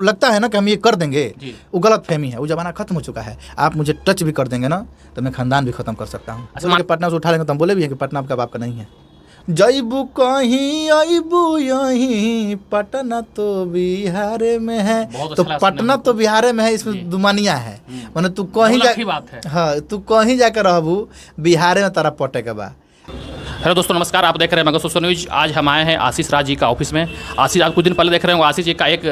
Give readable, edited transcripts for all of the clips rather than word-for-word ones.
लगता है ना कि हम ये कर देंगे, वो गलत फहमी है। वो जमाना खत्म हो चुका है। आप मुझे टच भी कर देंगे ना तो मैं खानदान भी खत्म कर सकता हूँ। अच्छा, पटना से उठा लेंगे तो हम बोले भी हैं कि पटना आपका बाप का नहीं है। जईबू कहीं अबू यहीं, पटना तो बिहार में है। तो पटना तो बिहार में है, इसमें दुमानिया है। माने तू कहीं जा, हाँ तू कहीं जाकर रहबू, बिहार में तारा पटे के बा। हेलो दोस्तों, नमस्कार। आप देख रहे हैं मगध सोशल न्यूज। आज हम आए हैं आशीष राज जी का ऑफिस में। आशीष, आप कुछ दिन पहले देख रहे होंगे, आशीष जी का एक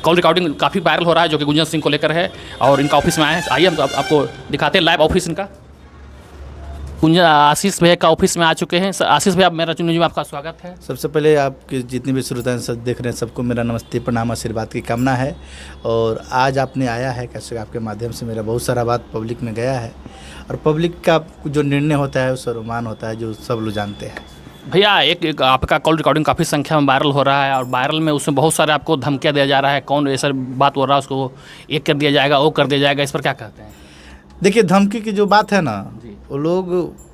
कॉल रिकॉर्डिंग काफ़ी वायरल हो रहा है, जो कि गुंजन सिंह को लेकर है, और इनका ऑफिस में आए हैं। आइए हम आपको दिखाते हैं लाइव ऑफिस इनका। गुंजन आशीष भैया का ऑफिस में आ चुके हैं। आशीष भैया, मेरा न्यूज में आपका स्वागत है। सबसे पहले आपके जितने भी श्रोता सब देख रहे हैं, सबको मेरा नमस्ते, प्रणाम, आशीर्वाद की कामना है। और आज आपने आया है कैसे, आपके माध्यम से मेरा बहुत सारा बात पब्लिक में गया है, और पब्लिक का जो निर्णय होता है वो सर्वमान होता है, जो सब लोग जानते हैं। भैया, एक आपका कॉल रिकॉर्डिंग काफ़ी संख्या में वायरल हो रहा है, और वायरल में उसमें बहुत सारे आपको धमकियाँ दिया जा रहा है। कौन ऐसा बात हो रहा है, उसको एक कर दिया जाएगा, वो कर दिया जाएगा, इस पर क्या कहते हैं? देखिए, धमकी की जो बात है ना, वो लोग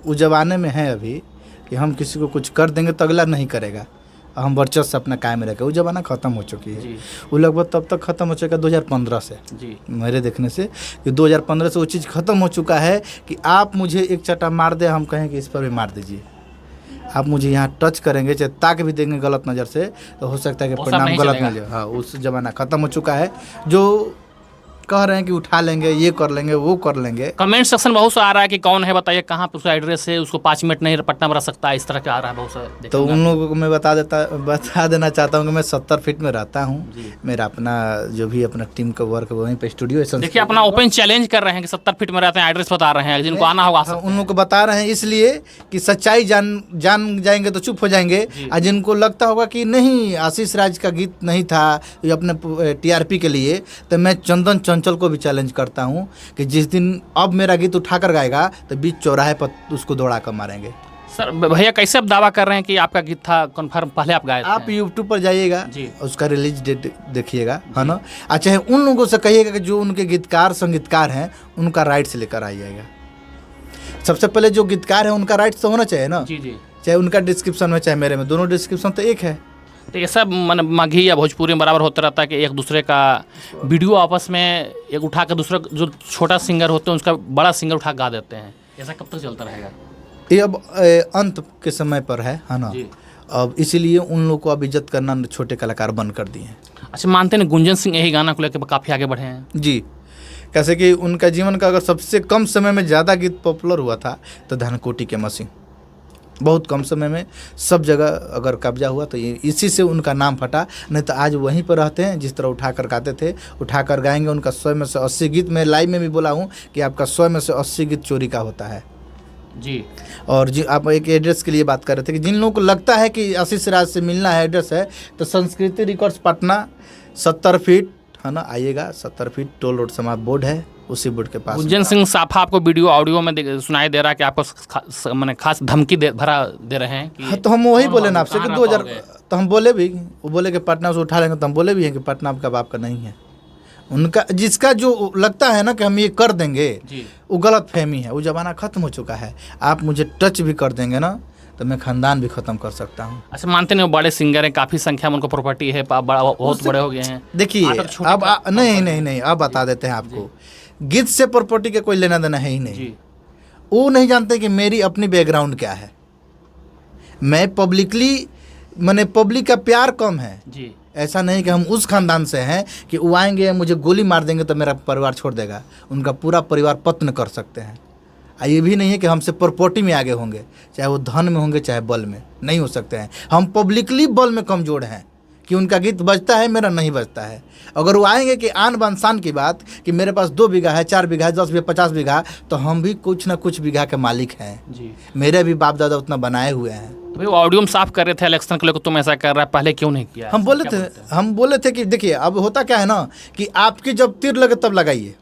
उस जमाने में है अभी कि हम किसी को कुछ कर देंगे तो अगला नहीं करेगा, हम वर्चस्व अपना कायम रखें। वो जमाना ख़त्म हो चुकी है। वो लगभग तब तक ख़त्म हो चुका 2015 से, मेरे देखने से कि 2015 से वो चीज़ ख़त्म हो चुका है कि आप मुझे एक चटा मार दे, हम कहें कि इस पर भी मार दीजिए। आप मुझे यहाँ टच करेंगे, चाहे ताक भी देंगे गलत नज़र से, तो हो सकता है कि परिणाम गलत मिल जाए। हाँ, उस जमाना ख़त्म हो चुका है। जो कह रहे हैं कि उठा लेंगे, ये कर लेंगे, वो कर लेंगे। कमेंट सेक्शन बहुत सा आ रहा है कि कौन है, बताइए कहाँ पे उसका एड्रेस है, उसको 5 मिनट नहीं पटना में रह सकता है, इस तरह का आ रहा है बहुत सा। तो उन लोगों को मैं बता देना चाहता हूँ कि मैं 70 फीट में रहता हूँ। मेरा अपना जो भी अपना टीम का वर्क वहीं पे स्टूडियो है। देखिए, अपना ओपन चैलेंज कर रहे हैं कि 70 फीट में रहते हैं, एड्रेस बता रहे हैं, जिनको आना होगा। उन लोगों को बता रहे हैं इसलिए कि सच्चाई जान जाएंगे तो चुप हो जाएंगे, और जिनको लगता होगा कि नहीं आशीष राज का गीत नहीं था ये अपने TRP के लिए, तो मैं चंदन चंचल को भी चैलेंज करता हूं कि जिस दिन अब मेरा गीत उठाकर गाएगा तो बीच चौराहे पर उसको दौड़ा कर मारेंगे। सर भैया, कैसे आप दावा कर रहे हैं कि आपका गीत था कन्फर्म, पहले आप गाए थे? आप YouTube पर जाइएगा, उसका रिलीज डेट देखिएगा, है ना। अच्छा, उन लोगों से कहिएगा कि जो उनके गीतकार संगीतकार हैं उनका राइट्स लेकर आइएगा। सबसे पहले जो गीतकार है उनका राइट्स तो होना चाहिए ना। चाहे उनका डिस्क्रिप्शन में चाहे मेरे में, दोनों डिस्क्रिप्शन तो एक है। तो ये सब मगही या भोजपुरी में बराबर होता रहता है कि एक दूसरे का वीडियो आपस में एक उठा कर दूसरा जो छोटा सिंगर होते हैं उसका बड़ा सिंगर उठा गा देते हैं। ऐसा कब तक चलता रहेगा? ये अब अंत के समय पर है ना। अब इसीलिए उन लोगों को अब इज्जत करना छोटे कलाकार बंद कर दिए हैं। अच्छा, मानते हैं गुंजन सिंह यही गाना को लेकर काफ़ी आगे बढ़े हैं? जी, कैसे कि उनका जीवन का अगर सबसे कम समय में ज़्यादा गीत पॉपुलर हुआ था तो धनकोटी के मसीह, बहुत कम समय में सब जगह अगर कब्जा हुआ तो ये इसी से उनका नाम फटा। नहीं तो आज वहीं पर रहते हैं, जिस तरह उठा कर गाते थे उठा कर गाएंगे। उनका 100 में से 80 गीत, मैं लाइव में भी बोला हूँ कि आपका 100 में से 80 गीत चोरी का होता है जी। और जी, आप एक एड्रेस के लिए बात कर रहे थे कि जिन लोगों को लगता है कि आशीष राज से मिलना है, एड्रेस है तो संस्कृति रिकॉर्ड्स पटना 70 फीट, है ना, आइएगा। 70 फीट टोल रोड समाप्त बोर्ड है, उसी बोर्ड के पास। गुंजन सिंह साफा आपको वीडियो ऑडियो में सुनाई दे रहा है कि आपको मैंने खास धमकी भरा दे रहे हैं कि हाँ, तो हम वही बोले ना आपसे कि 2000, तो हम बोले भी, वो बोले कि पटना से उठा लेंगे, तो हम बोले भी हैं कि पटना आपका बाप का नहीं है। उनका जिसका जो लगता है ना कि हम ये कर देंगे, वो गलत फहमी है। वो जमाना खत्म हो चुका है। आप मुझे टच भी कर देंगे ना तो मैं खानदान भी खत्म कर सकता हूँ। अच्छा, मानते नहीं, वो बड़े सिंगर हैं, काफ़ी संख्या में उनको प्रॉपर्टी है, बहुत बड़े हो गए हैं। देखिए, अब नहीं, अब बता देते हैं आपको, गीत से प्रॉपर्टी का कोई लेना देना है ही नहीं। वो नहीं जानते कि मेरी अपनी बैकग्राउंड क्या है। मैं पब्लिकली, मैंने पब्लिक का प्यार कम है जी। ऐसा नहीं कि हम उस खानदान से हैं कि वो आएंगे मुझे गोली मार देंगे तो मेरा परिवार छोड़ देगा। उनका पूरा परिवार पतन कर सकते हैं। ये भी नहीं है कि हमसे प्रॉपर्टी में आगे होंगे, चाहे वो धन में होंगे चाहे बल में, नहीं हो सकते हैं। हम पब्लिकली बल में कमज़ोर हैं कि उनका गीत बजता है, मेरा नहीं बजता है। अगर वो आएंगे कि आन बान शान की बात कि मेरे पास 2 बीघा है, 4 बीघा है, 10 बीघा, 50 बीघा, तो हम भी कुछ ना कुछ बीघा के मालिक हैं जी। मेरे भी बाप दादा उतना बनाए हुए हैं। भाई, वो ऑडियो में साफ कर रहे थे इलेक्शन को लेकर, तुम ऐसा कर रहा है, पहले क्यों नहीं किया? हम बोले थे कि देखिए, अब होता क्या है ना कि आपकी जब तीर लगे तब लगाइए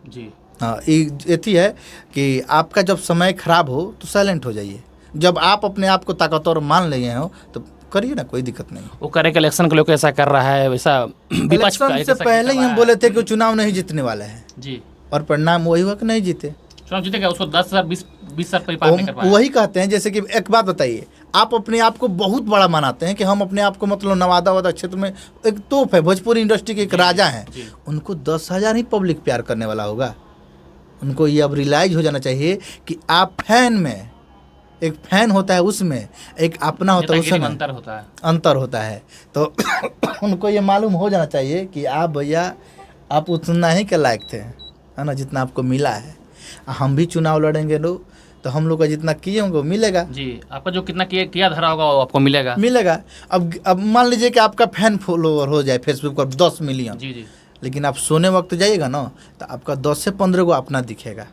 जी। हाँ, ये थी है कि आपका जब समय खराब हो तो साइलेंट हो जाइए। जब आप अपने आप को ताकतवर मान लिए हो तो करिए ना, कोई दिक्कत नहीं। वो करे कि इलेक्शन के लोग ऐसा कर रहा है, वैसा इलेक्शन से पहले ही हम बोले थे कि चुनाव नहीं जीतने वाले हैं जी, और परिणाम वही हुआ कि नहीं जीते। चुनाव जीतेगा, उसको 10,000 20 20 सर पर पार नहीं कर पाया। वही कहते हैं, जैसे कि एक बात बताइए, आप अपने आप को बहुत बड़ा मनाते हैं कि हम अपने आप को मतलब नवादा क्षेत्र में एक तोप है, भोजपुरी इंडस्ट्री के एक राजा हैं, उनको 10,000 ही पब्लिक प्यार करने वाला होगा। उनको ये अब रियलाइज हो जाना चाहिए कि आप फैन में, एक फैन होता है उसमें, एक अपना होता है उसमें अंतर होता है। तो उनको ये मालूम हो जाना चाहिए कि आप भैया आप उतना ही के लायक थे, है ना, जितना आपको मिला है। हम भी चुनाव लड़ेंगे लोग, तो हम लोग का जितना किए होंगे वो मिलेगा जी। आपका जो कितना किया धरा होगा वो आपको मिलेगा। अब मान लीजिए कि आपका फैन फॉलोअर हो जाए फेसबुक पर 10 मिलियन, जी, लेकिन आप सोने वक्त जाइएगा ना तो आपका 10 से 15 को अपना दिखेगा।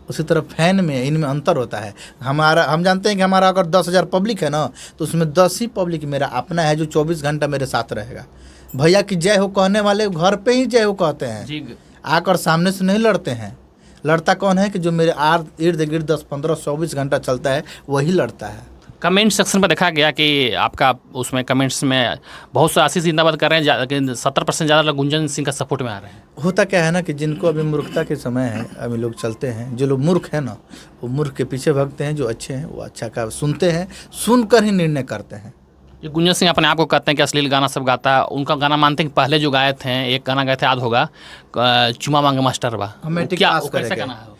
उसी तरह फैन में इनमें अंतर होता है। हम जानते हैं कि हमारा अगर 10,000 पब्लिक है ना, तो उसमें 10 ही पब्लिक मेरा अपना है, जो 24 घंटा मेरे साथ रहेगा। भैया की जय हो कहने वाले घर पे ही जय हो कहते हैं जी। आकर सामने से नहीं लड़ते हैं। लड़ता कौन है कि जो मेरे इर्द गिर्द 10, 15, 24 घंटा चलता है, वही लड़ता है। कमेंट सेक्शन पर देखा गया कि आपका उसमें कमेंट्स में बहुत से आशीष जिंदाबाद कर रहे हैं, 70% ज़्यादा लोग गुंजन सिंह का सपोर्ट में आ रहे हैं। होता क्या है ना कि जिनको अभी मूर्खता के समय है, अभी लोग चलते हैं, जो लोग मूर्ख हैं ना वो मूर्ख के पीछे भागते हैं, जो अच्छे हैं वो अच्छा का सुनते हैं, सुनकर ही निर्णय करते हैं। ये गुंजन सिंह अपने आप को कहते हैं कि अश्लील गाना सब गाता है। उनका गाना मानते हैं कि पहले जो गाए थे, एक गाना गाए थे याद होगा, चुमा मांगे मास्टर बा, क्या कैसा गाना है?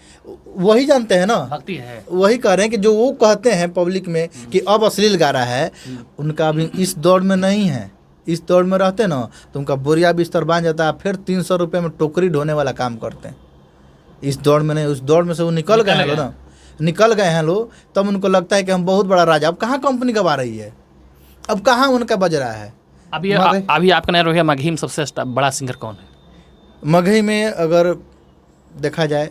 वही जानते हैं ना, भक्ति है। वही कह रहे हैं कि जो वो कहते हैं पब्लिक में कि अब अश्लील गा रहा है, उनका अभी इस दौर में नहीं है। इस दौर में रहते ना तो उनका बोरिया बिस्तर बांध जाता है, फिर 300 रुपये में टोकरी ढोने वाला काम करते हैं। इस दौर में नहीं, उस दौर में से वो निकल गए हैं ना, निकल गए हैं लोग, तब उनको लगता है कि हम बहुत बड़ा राजा। अब कहाँ कंपनी गवा रही है, अब कहाँ उनका बज रहा है। अभी आपका नया रोहिया मगही में सबसे बड़ा सिंगर कौन है? मगही में अगर देखा जाए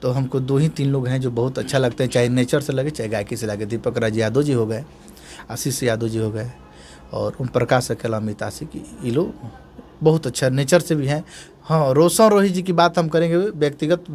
तो हमको 2 ही 3 लोग हैं जो बहुत अच्छा लगते हैं, चाहे नेचर से लगे चाहे गायकी से लगे। दीपक राज यादव जी हो गए, आशीष यादव जी हो गए, और ओम प्रकाश अकेला, अमित आशिकी, ये लोग बहुत अच्छा नेचर से भी हैं। हाँ, रोशन रोही जी की बात हम करेंगे, व्यक्तिगत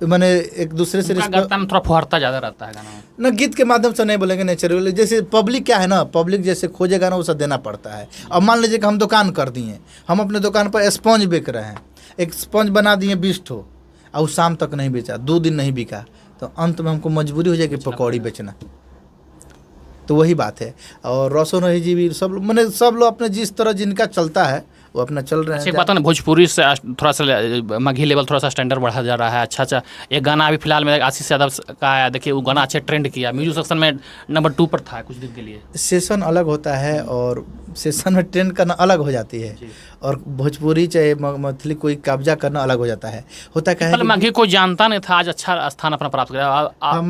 मैंने एक दूसरे से थोड़ा फुहारता ज़्यादा रहता है गाना ना, गीत के माध्यम से नहीं बोलेंगे, नेचुरल। जैसे पब्लिक क्या है ना, पब्लिक जैसे खोजेगा ना, वो सब देना पड़ता है। अब मान लीजिए कि हम दुकान कर दिए, हम अपने दुकान पर स्पंज बेच रहे हैं, एक स्पंज बना दिए 20 ठो, और शाम तक नहीं बेचा, 2 दिन नहीं बिका, तो अंत में हमको मजबूरी हो जाएगी पकौड़ी बेचना। तो वही बात है। और रोशन रोही जी भी सब मैंने सब लोग अपने जिस तरह जिनका चलता है वो अपना चल रहे हैं। एक बात है ना, भोजपुरी से थोड़ा सा मगही लेवल थोड़ा सा स्टैंडर्ड बढ़ा जा रहा है। अच्छा एक गाना अभी फिलहाल में आशीष यादव का आया, देखिए वो गाना अच्छे ट्रेंड किया, म्यूजिक सेक्शन में नंबर 2 पर था कुछ दिन के लिए। सेशन अलग होता है और सेशन में ट्रेंड करना अलग हो जाती है, और भोजपुरी चाहे मैथिली कोई कब्जा करना अलग हो जाता है। होता क्या है, मगही को जानता नहीं था, आज अच्छा स्थान अपना प्राप्त किया।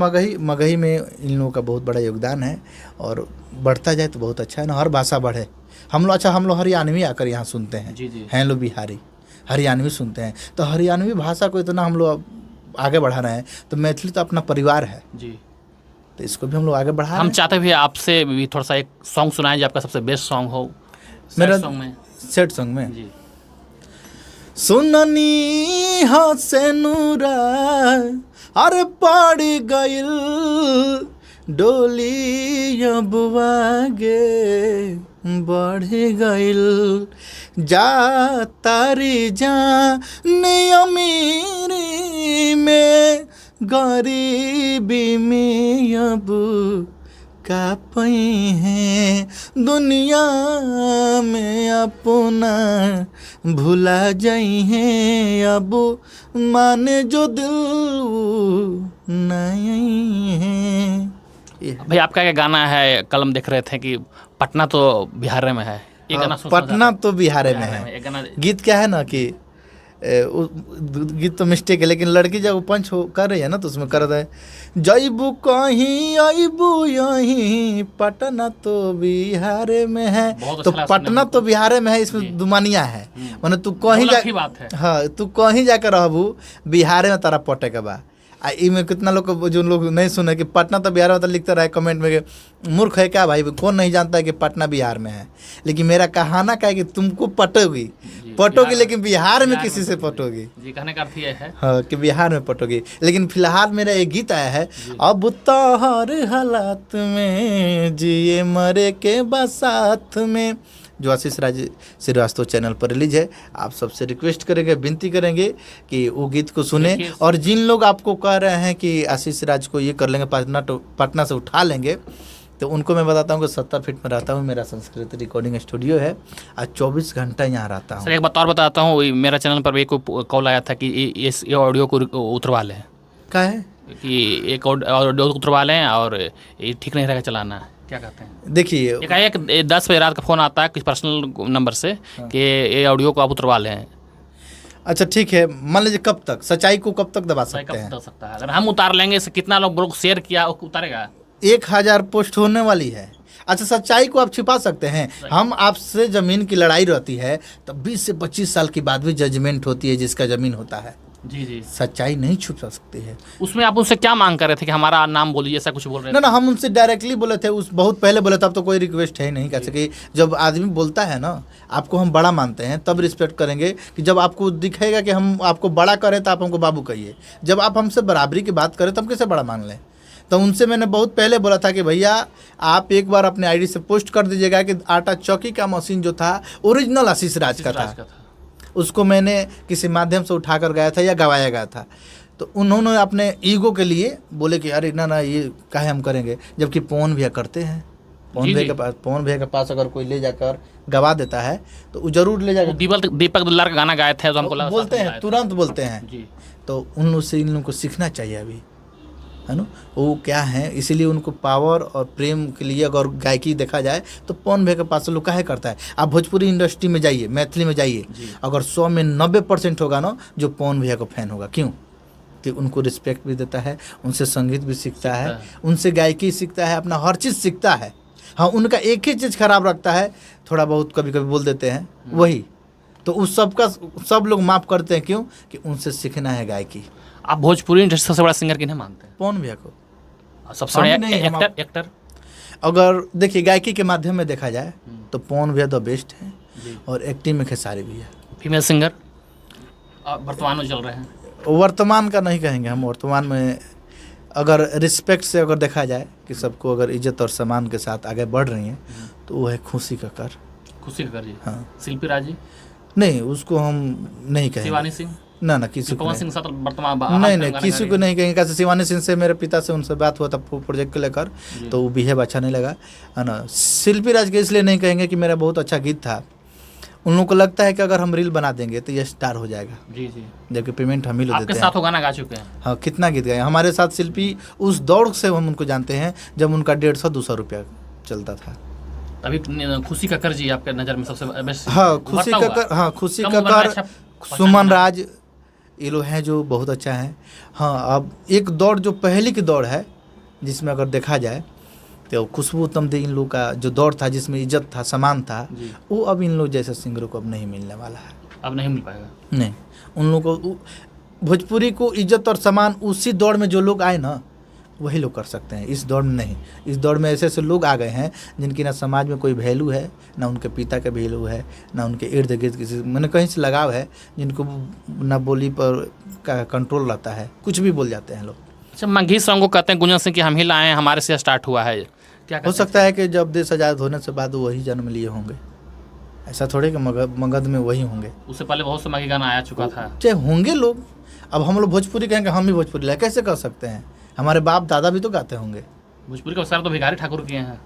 मगही में इन लोगों का बहुत बड़ा योगदान है, और बढ़ता जाए तो बहुत अच्छा है ना, हर भाषा बढ़े। हम लोग हरियाणवी आकर यहाँ सुनते हैं, हैं लोग बिहारी, हरियाणवी सुनते हैं, तो हरियाणवी भाषा को इतना हम लोग आगे बढ़ा रहे हैं। तो मैथिली तो अपना परिवार है जी, तो इसको भी हम लोग आगे बढ़ा रहे हैं। हम चाहते भी आपसे भी थोड़ा सा एक सॉन्ग सुनाएं जो आपका सबसे बेस्ट सॉन्ग हो। मेरा सैड सॉन्ग में जी, सुननी हसे नूरा अरे पड़ गइल डोली अब आगे बढ़ गइल, जा तारी जान अमीरी में गरीबी में अब का पई है, दुनिया में अपना भुला जाई है, अब माने जो दिल नहीं है। भाई आपका क्या गाना है, कल हम देख रहे थे कि पटना तो बिहार में है, ये गाना पटना तो बिहार में है। गीत क्या है ना कि गीत तो मिस्टेक है, लेकिन लड़की जब पंच कर रही है ना तो उसमें कर रहा है, जईबू कहीं अबू यहीं पटना तो बिहार में है। तो पटना तो बिहार में है, इसमें दुमानिया है, माने तू कहीं हाँ तू कहीं जाकर रहबू बिहार में तारा पटे के बा। में कितना लोग जो लोग नहीं सुने कि पटना तो बिहार में, तो लिखते रहे कमेंट में कि मूर्ख है क्या भाई, कौन नहीं जानता है कि पटना बिहार में है। लेकिन मेरा कहना क्या है कि तुमको पटोगी लेकिन बिहार में किसी से पटोगी जी, कहने का अर्थ ये है हाँ कि बिहार में पटोगी। लेकिन फिलहाल मेरा एक गीत आया है, अब तो हर हालात में जिए मरे के बसात में, जो आशीष राज श्रीवास्तव चैनल पर रिलीज है। आप सबसे रिक्वेस्ट करेंगे, विनती करेंगे कि वो गीत को सुने। और जिन लोग आपको कह रहे हैं कि आशीष राज को ये कर लेंगे, पटना से उठा लेंगे, तो उनको मैं बताता हूँ कि 70 फीट में रहता हूँ, मेरा संस्कृत रिकॉर्डिंग स्टूडियो है, आज 24 घंटा यहाँ रहता हूँ। सर एक बात और बताता हूँ, मेरा चैनल पर भी एक कॉल आया था कि ये ऑडियो को उतरवा लें। क्या है कि एक ऑडियो उतरवा लें और ये ठीक नहीं रहेगा चलाना, क्या कहते हैं? देखिए, एक 10 बजे रात का फ़ोन आता है किसी पर्सनल नंबर से कि ये ऑडियो को आप उतरवा लें। अच्छा ठीक है, मान लीजिए कब तक सच्चाई को कब तक दबा सकते हैं? कब सकता है? अगर हम उतार लेंगे तो कितना लोग शेयर किया उतारेगा? 1000 पोस्ट होने वाली है। अच्छा, सच्चाई को आप छिपा सकते हैं? हम आपसे ज़मीन की लड़ाई रहती है, तब 20 से 25 साल के बाद भी जजमेंट होती है जिसका ज़मीन होता है। जी जी, सच्चाई नहीं छुप सकती है। उसमें आप उनसे क्या मांग कर रहे थे कि हमारा नाम बोलिए, ऐसा कुछ बोल रहे थे? ना, हम उनसे डायरेक्टली बोले थे, उस बहुत पहले बोले थे, अब तो कोई रिक्वेस्ट है नहीं। कैसे कि जब आदमी बोलता है ना, आपको हम बड़ा मानते हैं तब रिस्पेक्ट करेंगे। कि जब आपको दिखेगा कि हम आपको बड़ा करें तो आप हमको बाबू कहिए, जब आप हमसे बराबरी की बात करें तो हम कैसे बड़ा मान लें? तो उनसे मैंने बहुत पहले बोला था कि भैया आप एक बार अपने आईडी से पोस्ट कर दीजिएगा कि आटा चौकी का मशीन जो था ओरिजिनल आशीष राज का था। उसको मैंने किसी माध्यम से उठा कर गया था या गवाया गया था। तो उन्होंने अपने ईगो के लिए बोले कि अरे ना ये काहे हम करेंगे, जबकि पवन भैया करते हैं। पवन भैया के पास अगर कोई ले जाकर गवा देता है तो वो जरूर ले जाकर। दीपक दुल्लार का गाना गाए थे तो हमको बोलते हैं, तुरंत बोलते हैं। तो उन लोग से इन लोगों को सीखना चाहिए अभी, है ना, वो क्या है। इसीलिए उनको पावर और प्रेम के लिए अगर गायकी देखा जाए तो पवन भैया के पास लोग काहे करता है। आप भोजपुरी इंडस्ट्री में जाइए, मैथिली में जाइए, अगर 100 में 90% होगा ना जो पवन भैया का फैन होगा। क्यों? कि उनको रिस्पेक्ट भी देता है, उनसे संगीत भी सीखता है, उनसे गायकी सीखता है, अपना हर चीज़ सीखता है। हाँ, उनका एक ही चीज़ खराब रखता है, थोड़ा बहुत कभी कभी बोल देते हैं वही, तो उस सब लोग माफ़ करते हैं। क्यों? कि उनसे सीखना है गायकी। आप भोजपुरी इंडस्ट्री सबसे बड़ा सिंगर किन्हें मानते हैं? पवन भैया को सबसे बड़ा एक्टर। अगर देखिए गायकी के माध्यम में देखा जाए तो पवन भैया द बेस्ट है, और एक्टिंग में खेसारी भी है। फीमेल सिंगर वर्तमान में चल रहे हैं? वर्तमान का नहीं कहेंगे हम, वर्तमान में अगर रिस्पेक्ट से अगर देखा जाए कि सबको अगर इज्जत और सम्मान के साथ आगे बढ़ रही हैं तो वो है खुशी कक्कर। खुशी कक्कर जी? हाँ। शिल्पी राज जी? नहीं, उसको हम नहीं कहेंगे। शिवानी सिंह? ना किसी को सिंह साथ वर्तमान नहीं किसी को नहीं कहेंगे। कैसे शिवानी सिंह से मेरे पिता से उनसे बात हुआ था प्रोजेक्ट को लेकर, तो वो बिहेव अच्छा नहीं लगा, है ना। शिल्पी राज के इसलिए नहीं कहेंगे कि मेरा बहुत अच्छा गीत था। उन लोगों को लगता है कि अगर हम रील बना देंगे तो ये स्टार हो जाएगा। जी जी, जबकि पेमेंट हम ही लोग देते हैं। आपके साथ वो गाना गा चुके हैं? हाँ, कितना गीत गाए हमारे साथ शिल्पी। उस दौड़ से हम उनको जानते हैं जब उनका 150-200 रुपया चलता था। अभी खुशी कक्कर जी आपके नज़र में सबसे बेस्ट? हाँ, खुशी कक्कर। हाँ, खुशी कक्कर, सुमन राज, ये लोग हैं जो बहुत अच्छा है। हाँ, अब एक दौड़ जो पहले की दौड़ है जिसमें अगर देखा जाए तो खुशबू उत्तम दे इन लोग का जो दौर था जिसमें इज्जत था, सम्मान था, वो अब इन लोग जैसे सिंगरों को अब नहीं मिलने वाला है। अब नहीं मिल पाएगा? नहीं, उन लोगों को भोजपुरी को इज्जत और सम्मान उसी दौड़ में जो लोग आए ना वही लोग कर सकते हैं, इस दौड़ में नहीं। इस दौड़ में ऐसे ऐसे लोग आ गए हैं जिनकी ना समाज में कोई वैल्यू है, ना उनके पिता का वैल्यू है, ना उनके इर्द गिर्द किसी मैंने कहीं से लगाव है, जिनको ना बोली पर का कंट्रोल रहता है, कुछ भी बोल जाते हैं लोग। अच्छा, मंघी सॉन्ग को कहते हैं गुंजन सिंह कि हम ही लाए हैं, हमारे से स्टार्ट हुआ है, क्या हो सकता है कि जब देश आज़ाद होने से बाद वही जन्म लिए होंगे, ऐसा थोड़े कि मगध में वही होंगे। उससे पहले बहुत से मंघी गाना आया चुका था। चाहे होंगे लोग, अब हम लोग भोजपुरी कहेंगे हम ही भोजपुरी लाए, कैसे कर सकते हैं? हमारे बाप दादा भी तो गाते होंगे। भोजपुरी का आविष्कार तो भिखारी ठाकुर किए हैं।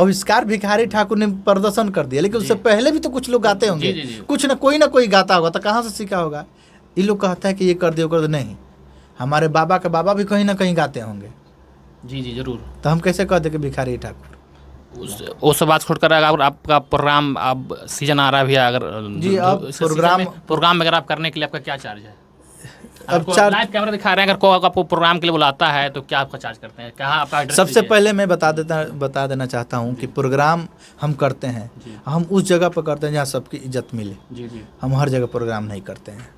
आविष्कार भिखारी ठाकुर ने प्रदर्शन कर दिया, लेकिन उससे पहले भी तो कुछ लोग गाते होंगे। कुछ ना कोई गाता होगा, तो कहाँ से सीखा होगा? ये लोग कहता है कि ये कर दो कर दो, नहीं, हमारे बाबा के बाबा भी कहीं ना कहीं गाते होंगे। जी जी जरूर। तो हम कैसे कहते कि भिखारी ठाकुर? वो सब बात छोड़कर अगर आपका प्रोग्राम अब सीजन आ रहा है भैया, अगर जी अब प्रोग्राम वगैरह आप करने के लिए आपका क्या चार्ज है? अब लाइव कैमरा दिखा रहे हैं, अगर कोई आपको प्रोग्राम के लिए बुलाता है तो क्या आपका चार्ज करते हैं? कहाँ आपका एड्रेस? सबसे पहले मैं बता देना चाहता हूँ कि प्रोग्राम हम करते हैं, हम उस जगह पर करते हैं जहाँ सबकी इज्जत मिले। जी जी, हम हर जगह प्रोग्राम नहीं करते हैं।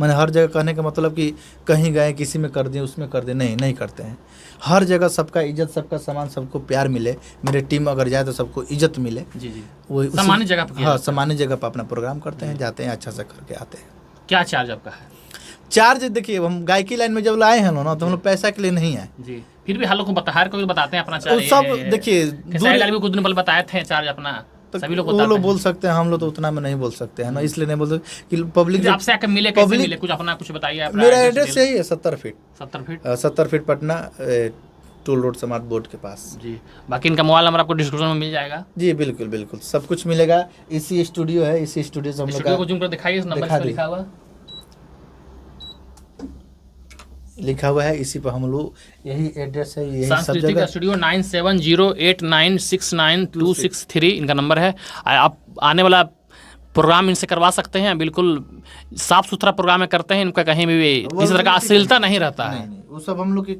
मैंने हर जगह कहने का मतलब कि कहीं गए किसी में कर दें उसमें कर दें, नहीं करते हैं। हर जगह सबका इज्जत, सबका सामान, सबको प्यार मिले। मेरे टीम अगर जाए तो सबको इज्जत मिले। जी जी, वो सामान्य जगह पर, हाँ सामान्य जगह पर अपना प्रोग्राम करते हैं, जाते हैं, अच्छा से करके आते हैं। क्या चार्ज आपका है? चार्ज देखिए, हम गायकी लाइन में जब लाए हैं ना तो हम लोग पैसा के लिए नहीं है जी, फिर भी हर लोग को बताते हैं अपना चार्ज। सब देखिए, कुछ दिन पहले बताए थे चार्ज अपना, तो सभी लोग वो बताते लोग हैं। बोल सकते हैं, हम लोग तो उतना में नहीं बोल सकते हैं ना, इसलिए नहीं बोल सकते कि पब्लिक आपसे आकर मिले, कैसे मिले, कुछ अपना कुछ बताइए। अपना मेरा एड्रेस यही है 70 feet 70 feet 70 feet Patna, toll road समाज बोर्ड के पास। जी। बाकी इनका मोबाइल नंबर आपको डिस्क्रिप्शन में मिल जाएगा। जी बिल्कुल बिल्कुल, सब कुछ मिलेगा। इसी स्टूडियो है, इसी स्टूडियो से हम लोग स्टूडियो को का जूम कर दिखाइए, इस नंबर दिखा पर दी। लिखा हुआ लिखा हुआ है, इसी पर हम लोग, यही एड्रेस है, यही सब सांस्कृतिक जगह। स्टूडियो 9708969263 इनका नंबर है। आप आने वाला प्रोग्राम इनसे करवा सकते हैं, बिल्कुल साफ सुथरा प्रोग्राम में करते हैं। इनका कहीं भी किसी तरह का अश्लीलता नहीं रहता है। नहीं, वो सब हम लोग के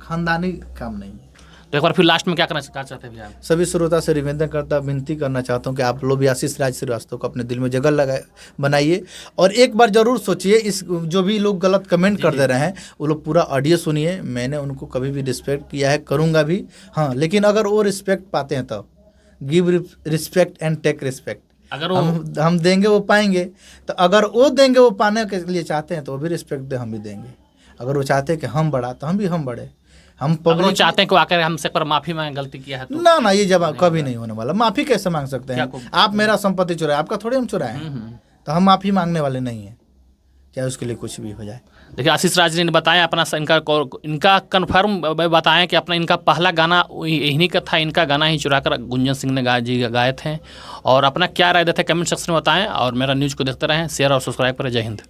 खानदानी काम नहीं है। तो एक बार फिर लास्ट में क्या करना चाहते हैं भैया आप? सभी श्रोता से निवेदन करता, विनती करना चाहता हूँ कि आप लोग भी आशीष राज श्रीवास्तव को अपने दिल में जगह लगाए, बनाइए, और एक बार जरूर सोचिए, इस जो भी लोग गलत कमेंट कर दे रहे हैं वो लोग पूरा ऑडियो सुनिए। मैंने उनको कभी भी रिस्पेक्ट किया है, करूँगा भी, हाँ, लेकिन अगर वो रिस्पेक्ट पाते हैं तो give respect and take respect. अगर हम देंगे वो पाएंगे, तो अगर वो देंगे वो पाने के लिए चाहते हैं तो वो भी रिस्पेक्ट दे, हम भी देंगे। अगर वो चाहते हैं कि हम बढ़ा तो हम भी हम बढ़े। हम अगर वो चाहते हैं कि आकर हमसे पर माफी मांगे, गलती किया है तो ना ये जवाब कभी नहीं होने वाला। माफी कैसे मांग सकते हैं? क्या आप मेरा संपत्ति चुराए, आपका थोड़ी हम चुराए हैं, तो हम माफी मांगने वाले नहीं हैं, चाहे उसके लिए कुछ भी हो जाए। देखिए, आशीष राज ने बताया अपना, इनका कन्फर्म बताएं कि अपना इनका पहला गाना इन्हीं का था, इनका गाना ही चुरा कर गुंजन सिंह ने गाए थे। और अपना क्या राय देते हैं कमेंट सेक्शन में बताएं, और मेरा न्यूज़ को देखते रहें, शेयर और सब्सक्राइब करें। जय हिंद।